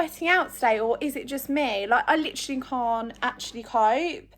wetting out today, or is it just me? Like, I literally can't actually cope.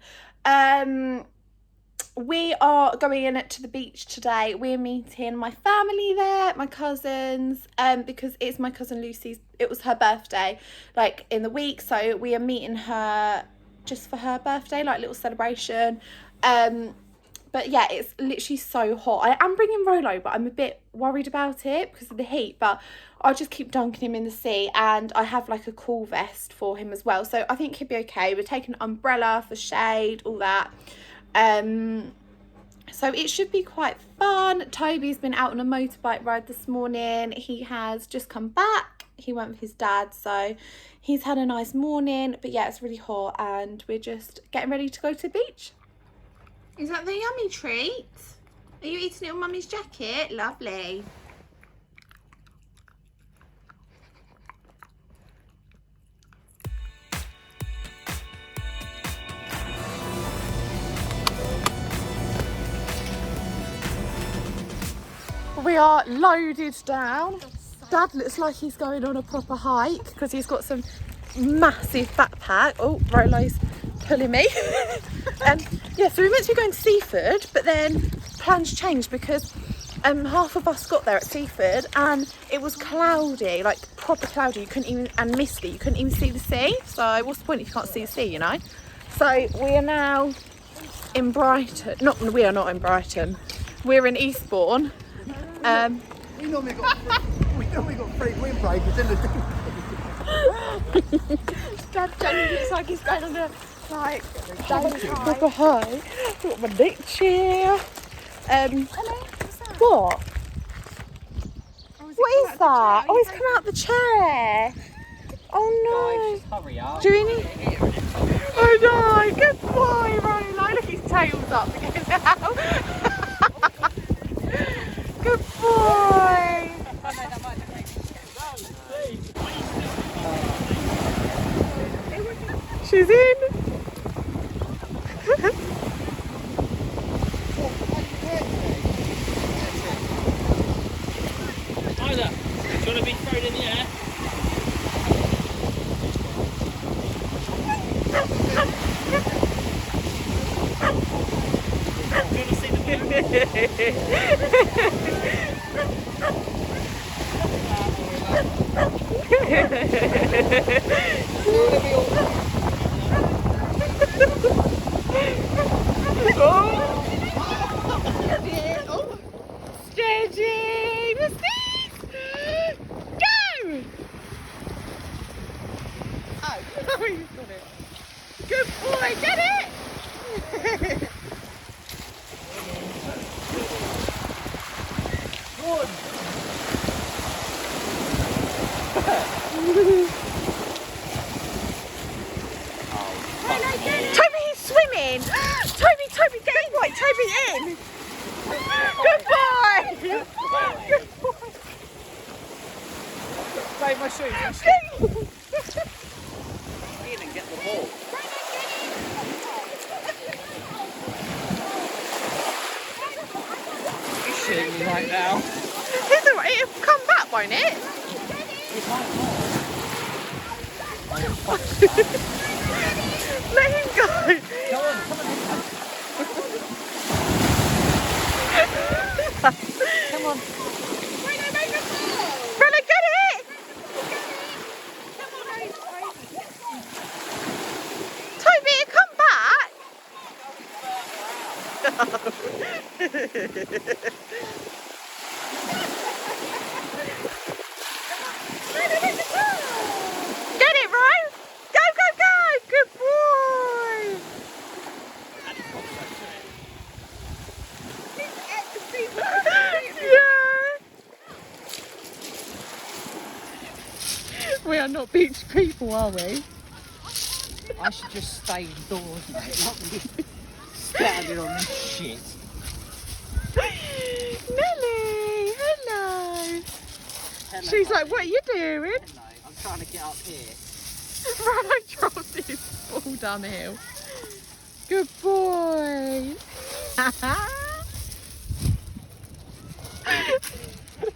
We are going in to the beach today. We're meeting my family there, my cousins, because it's my cousin Lucie's, it was her birthday, like, in the week, so we are meeting her just for her birthday, like, little celebration. But yeah, it's literally so hot. I am bringing Rolo, but I'm a bit worried about it because of the heat, but I'll just keep dunking him in the sea, and I have like a cool vest for him as well, so I think he'll be okay. We're taking an umbrella for shade, all that. So it should be quite fun. Toby's been out on a motorbike ride this morning. He has just come back. He went with his dad, so he's had a nice morning. But yeah, it's really hot and we're just getting ready to go to the beach. Is that the yummy treat? Are you eating it on Mummy's jacket? Lovely. We are loaded down. Dad looks like he's going on a proper hike because he's got some massive backpack. Oh, Rolo's pulling me. Yeah, so we meant to be going to Seaford, but then plans changed because half of us got there at Seaford and it was cloudy, like proper cloudy. You couldn't even, and misty, you couldn't even see the sea. So what's the point if you can't see the sea, you know? So we are now in Brighton. We are not in Brighton. We're in Eastbourne. We normally got three windbreakers in the Dad genuinely looks like he's going on a proper high. Got my dick chair. Hello, what's that? What? What is that? Oh, Chair? he's come out the chair. Oh no. Guys, just hurry up. Do we need? Oh no. Good boy, Rolo. Look, his tail's up again now. Good boy. She's in. Either. Do you want to be thrown in the air? Do you want to see the Steady. What's this? Go! Oh, he's got it. Good boy, get it! Toby, he's swimming! Toby, get in! Right, Toby, in! Good boy! Good boy! Save my shoes. In and get the ball. He's shooting me right now. It's alright, it'll come back, won't it? Let him go! Go on, come on. Come on. Rolo, get it! Toby, come back! Get it, Ro! Go, go, go! Good boy! Yeah! We are not beach people, are we? I should just stay indoors, mate. Not be standing on this shit. Nelly, hello. She's like, what are you doing? Hello, I'm trying to get up here. Rolo dropped his ball down the hill. Good boy.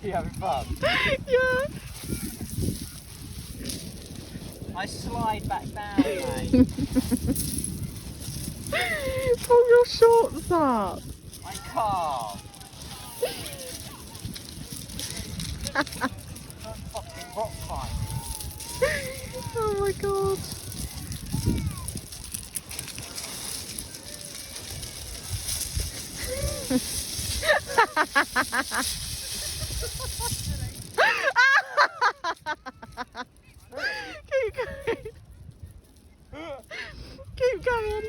You having fun? Yeah. I slide back down, mate. Pull your shorts up. I can't. Fucking rock climb. Oh my god. Keep going. Keep going.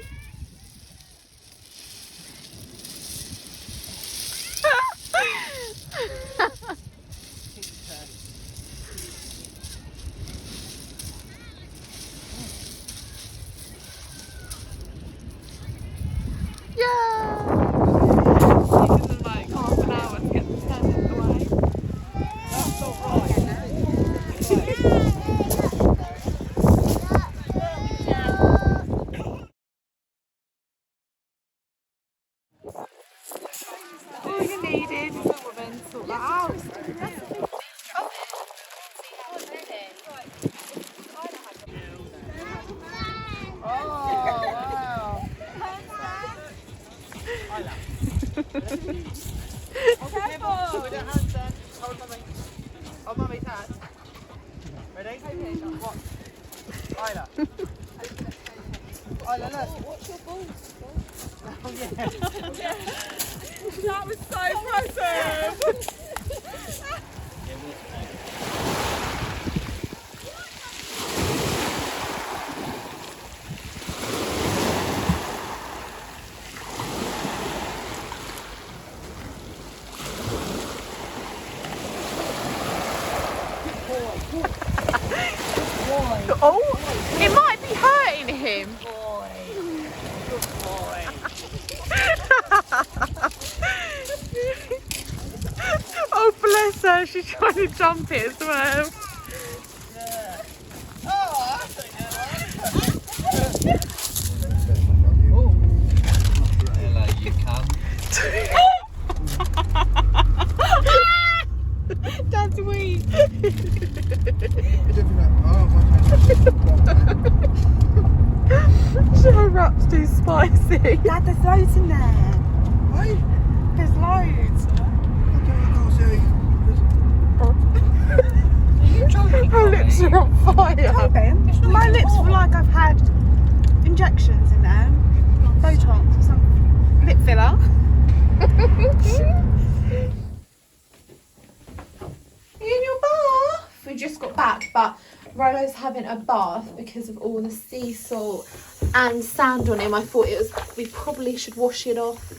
Yeah! Taken them like half an hour to get the tent away. That's not right. All you needed is a woman to sort that out. Careful with your hands then. Hold mummy. Hold mummy's hand. Ready? Watch. Isla. Isla, look. Watch your balls. Oh yeah. That was so impressive! Oh, it might be hurting him. Oh, bless her, she's trying to jump it as well. Hello, you cunt. Dad's weak. Her wrap's too spicy. Dad, there's loads in there. Hey, There's loads. Her lips are on fire. My lips feel like I've had injections in there. Botox or something. Lip filler. In your bath? We just got back, but Rolo's having a bath because of all the sea salt and sand on him. I thought we probably should wash it off